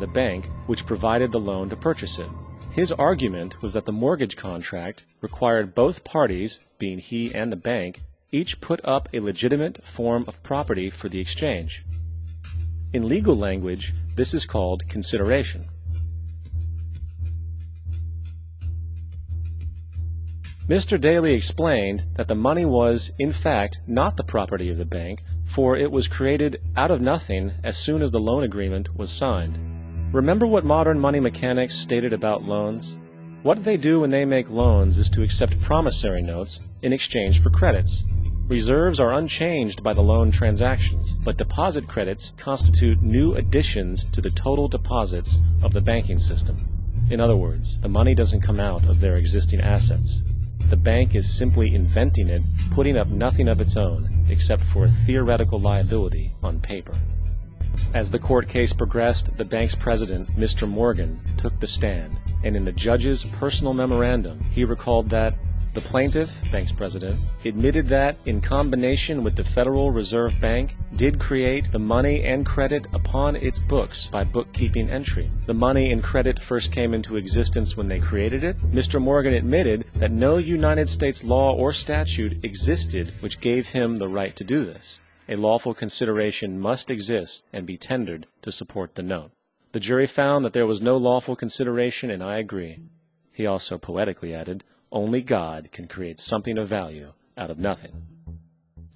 the bank which provided the loan to purchase it. His argument was that the mortgage contract required both parties, being he and the bank, each put up a legitimate form of property for the exchange. In legal language, this is called consideration. Mr. Daly explained that the money was, in fact, not the property of the bank, for it was created out of nothing as soon as the loan agreement was signed. Remember what modern money mechanics stated about loans? What they do when they make loans is to accept promissory notes in exchange for credits. Reserves are unchanged by the loan transactions, but deposit credits constitute new additions to the total deposits of the banking system. In other words, the money doesn't come out of their existing assets. The bank is simply inventing it, putting up nothing of its own, except for a theoretical liability on paper. As the court case progressed, the bank's president, Mr. Morgan, took the stand, and in the judge's personal memorandum, he recalled that the plaintiff, bank's president, admitted that, in combination with the Federal Reserve Bank, did create the money and credit upon its books by bookkeeping entry. The money and credit first came into existence when they created it. Mr. Morgan admitted that no United States law or statute existed which gave him the right to do this. A lawful consideration must exist and be tendered to support the note. The jury found that there was no lawful consideration, and I agree. He also poetically added, "Only God can create something of value out of nothing."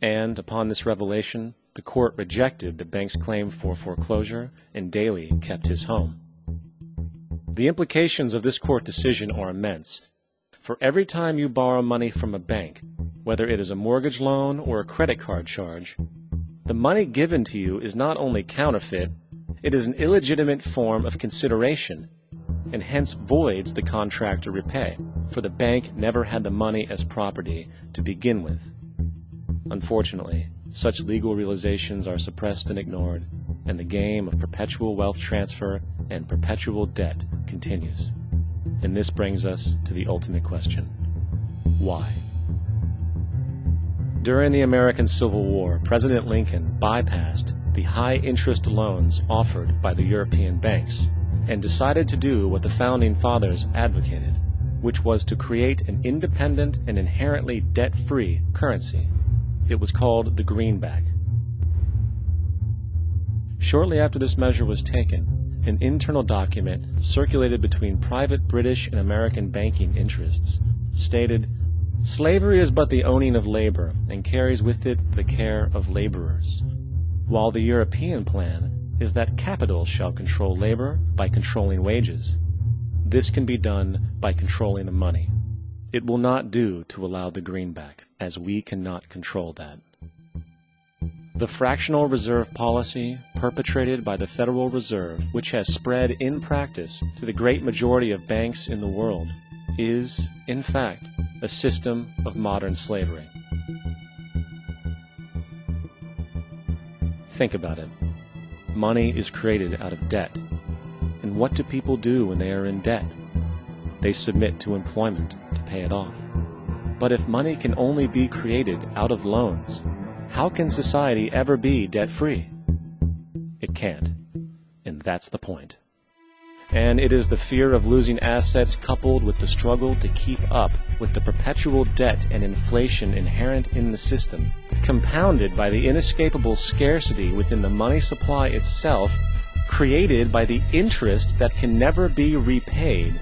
And upon this revelation, the court rejected the bank's claim for foreclosure, and Daly kept his home. The implications of this court decision are immense. For every time you borrow money from a bank, whether it is a mortgage loan or a credit card charge, the money given to you is not only counterfeit, it is an illegitimate form of consideration, and hence voids the contract to repay, for the bank never had the money as property to begin with. Unfortunately, such legal realizations are suppressed and ignored, and the game of perpetual wealth transfer and perpetual debt continues. And this brings us to the ultimate question: why? During the American Civil War, President Lincoln bypassed the high-interest loans offered by the European banks and decided to do what the Founding Fathers advocated, which was to create an independent and inherently debt-free currency. It was called the greenback. Shortly after this measure was taken, an internal document circulated between private British and American banking interests stated, "Slavery is but the owning of labor, and carries with it the care of laborers, while the European plan is that capital shall control labor by controlling wages. This can be done by controlling the money. It will not do to allow the greenback, as we cannot control that." The fractional reserve policy perpetrated by the Federal Reserve, which has spread in practice to the great majority of banks in the world, is, in fact, a system of modern slavery. Think about it. Money is created out of debt. And what do people do when they are in debt? They submit to employment to pay it off. But if money can only be created out of loans, how can society ever be debt-free? It can't. And that's the point. And it is the fear of losing assets coupled with the struggle to keep up with the perpetual debt and inflation inherent in the system, compounded by the inescapable scarcity within the money supply itself, created by the interest that can never be repaid,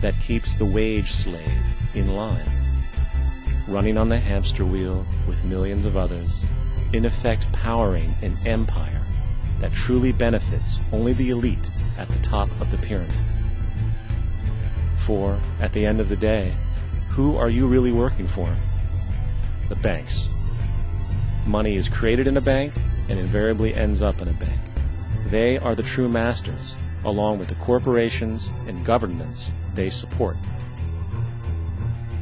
that keeps the wage slave in line, running on the hamster wheel with millions of others, in effect powering an empire that truly benefits only the elite at the top of the pyramid. For, at the end of the day, who are you really working for? The banks. Money is created in a bank and invariably ends up in a bank. They are the true masters, along with the corporations and governments they support.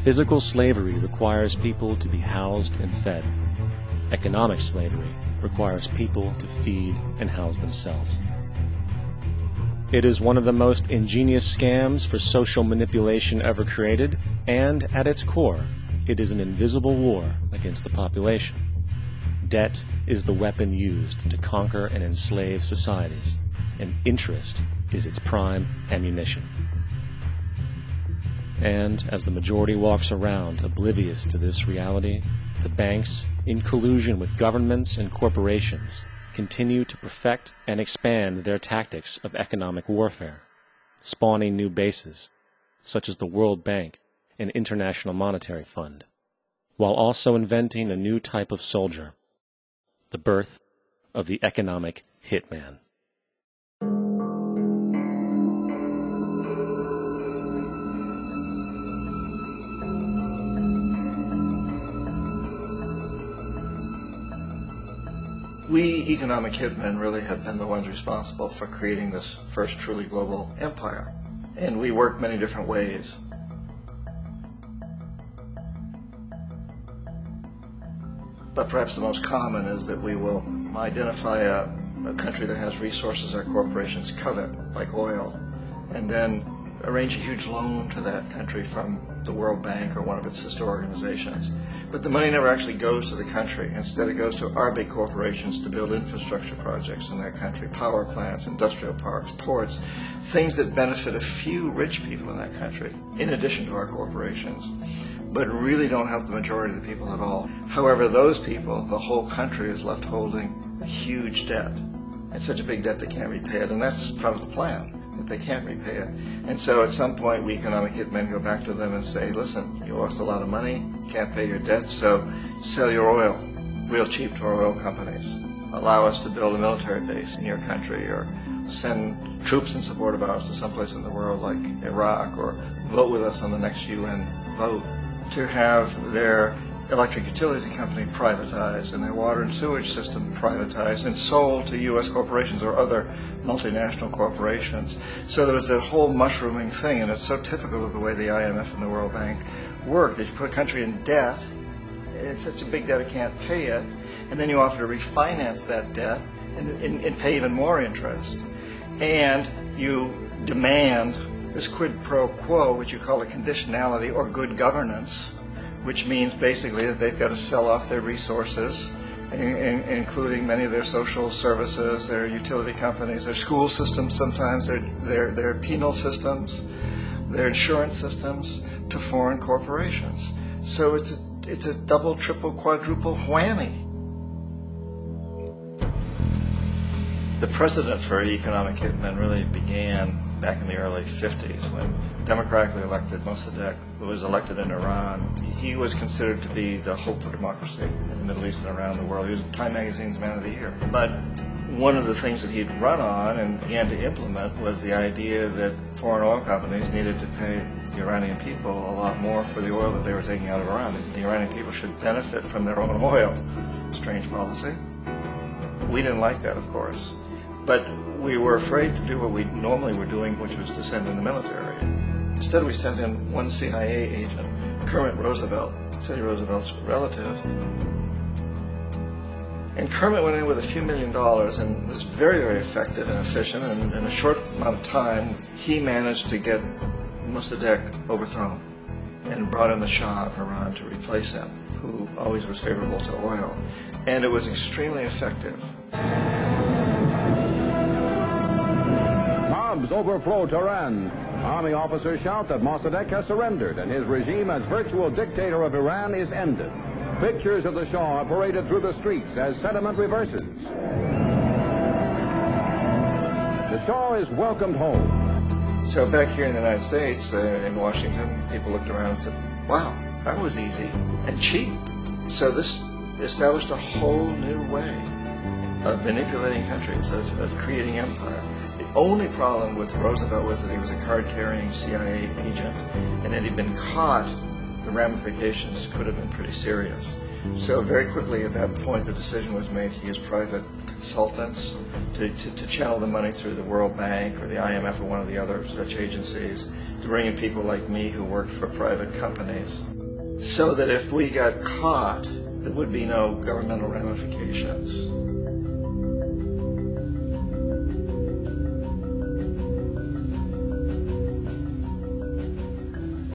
Physical slavery requires people to be housed and fed. Economic slavery requires people to feed and house themselves. It is one of the most ingenious scams for social manipulation ever created, and at its core, it is an invisible war against the population. Debt is the weapon used to conquer and enslave societies, and interest is its prime ammunition. And as the majority walks around oblivious to this reality, the banks, in collusion with governments and corporations, continue to perfect and expand their tactics of economic warfare, spawning new bases, such as the World Bank and International Monetary Fund, while also inventing a new type of soldier, the birth of the economic hitman. We economic hitmen really have been the ones responsible for creating this first truly global empire. And we work many different ways. But perhaps the most common is that we will identify a country that has resources our corporations covet, like oil, and then arrange a huge loan to that country from the World Bank or one of its sister organizations. But the money never actually goes to the country. Instead, it goes to our big corporations to build infrastructure projects in that country, power plants, industrial parks, ports, things that benefit a few rich people in that country, in addition to our corporations, but really don't help the majority of the people at all. However, those people, the whole country is left holding a huge debt. It's such a big debt they can't repay it, and that's part of the plan, that they can't repay it. And so at some point, we economic hitmen go back to them and say, listen, you owe us a lot of money, can't pay your debt, so sell your oil real cheap to our oil companies. Allow us to build a military base in your country, or send troops in support of ours to someplace in the world like Iraq, or vote with us on the next UN vote, to have their electric utility company privatized and their water and sewage system privatized and sold to U.S. corporations or other multinational corporations. So there was that whole mushrooming thing, and it's so typical of the way the IMF and the World Bank work. That you put a country in debt, and it's such a big debt it can't pay it, and then you offer to refinance that debt and pay even more interest. And you demand this quid pro quo, which you call a conditionality or good governance, which means basically that they've got to sell off their resources, including many of their social services, their utility companies, their school systems sometimes, their penal systems, their insurance systems, to foreign corporations. So it's a double, triple, quadruple whammy. The precedent for economic hitmen really began back in the early 50s when democratically elected Mossadegh, who was elected in Iran. He was considered to be the hope for democracy in the Middle East and around the world. He was Time Magazine's Man of the Year. But one of the things that he'd run on and began to implement was the idea that foreign oil companies needed to pay the Iranian people a lot more for the oil that they were taking out of Iran. The Iranian people should benefit from their own oil. Strange policy. We didn't like that, of course. But we were afraid to do what we normally were doing, which was to send in the military. Instead, we sent in one CIA agent, Kermit Roosevelt, Teddy Roosevelt's relative. And Kermit went in with a few $1 million and was very, very effective and efficient. And in a short amount of time, he managed to get Mossadegh overthrown and brought in the Shah of Iran to replace him, who always was favorable to oil. And it was extremely effective. Mobs overflow Tehran. Army officers shout that Mossadegh has surrendered and his regime as virtual dictator of Iran is ended. Pictures of the Shah are paraded through the streets as sentiment reverses. The Shah is welcomed home. So back here in the United States, in Washington, people looked around and said, wow, that was easy and cheap. So this established a whole new way of manipulating countries, of creating empire. The only problem with Roosevelt was that he was a card-carrying CIA agent, and had he been caught, the ramifications could have been pretty serious. So very quickly at that point, the decision was made to use private consultants to channel the money through the World Bank or the IMF or one of the other such agencies, to bring in people like me who worked for private companies, so that if we got caught, there would be no governmental ramifications.